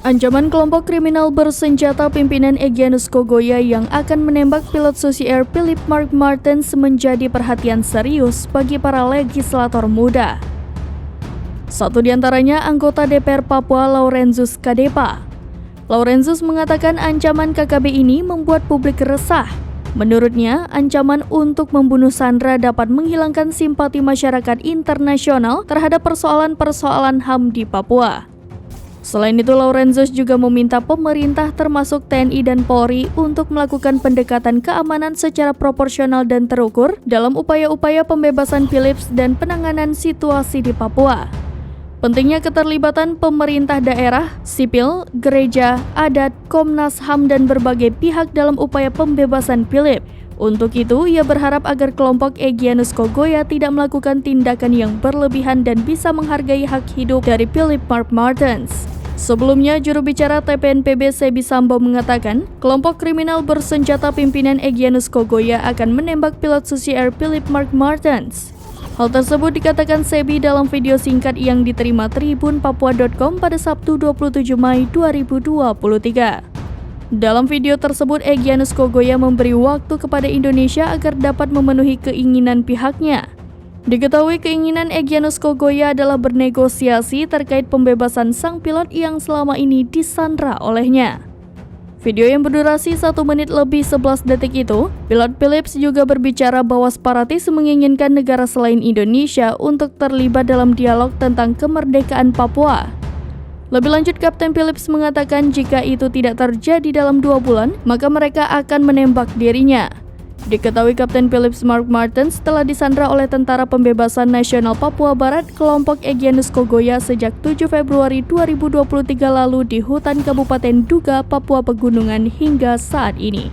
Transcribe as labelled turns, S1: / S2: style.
S1: Ancaman kelompok kriminal bersenjata pimpinan Egyanus Kogoya yang akan menembak pilot Susi Air Philip Mark Martens menjadi perhatian serius bagi para legislator muda. Satu di antaranya anggota DPR Papua Laurenzus Kadepa. Laurenzus mengatakan ancaman KKB ini membuat publik resah. Menurutnya, ancaman untuk membunuh Sandra dapat menghilangkan simpati masyarakat internasional terhadap persoalan-persoalan HAM di Papua. Selain itu, Laurenzus juga meminta pemerintah termasuk TNI dan Polri untuk melakukan pendekatan keamanan secara proporsional dan terukur dalam upaya-upaya pembebasan Philips dan penanganan situasi di Papua. Pentingnya keterlibatan pemerintah daerah, sipil, gereja, adat, Komnas HAM dan berbagai pihak dalam upaya pembebasan Philip. Untuk itu, ia berharap agar kelompok Egyanus Kogoya tidak melakukan tindakan yang berlebihan dan bisa menghargai hak hidup dari Philip Mark Martens. Sebelumnya, juru bicara TPNPB Sebi Sambo mengatakan, kelompok kriminal bersenjata pimpinan Egyanus Kogoya akan menembak pilot Susi Air Philip Mark Martens. Hal tersebut dikatakan Sebi dalam video singkat yang diterima tribunpapua.com pada Sabtu 27 Mei 2023. Dalam video tersebut, Egyanus Kogoya memberi waktu kepada Indonesia agar dapat memenuhi keinginan pihaknya. Diketahui keinginan Egyanus Kogoya adalah bernegosiasi terkait pembebasan sang pilot yang selama ini disandra olehnya. Video yang berdurasi 1 menit lebih 11 detik itu, pilot Philips juga berbicara bahwa separatis menginginkan negara selain Indonesia untuk terlibat dalam dialog tentang kemerdekaan Papua. Lebih lanjut, Kapten Philips mengatakan jika itu tidak terjadi dalam 2 bulan, maka mereka akan menembak dirinya. Diketahui Kapten Philips Mark Martens telah disandra oleh Tentara Pembebasan Nasional Papua Barat kelompok Egyanus Kogoya sejak 7 Februari 2023 lalu di hutan Kabupaten Duga, Papua Pegunungan hingga saat ini.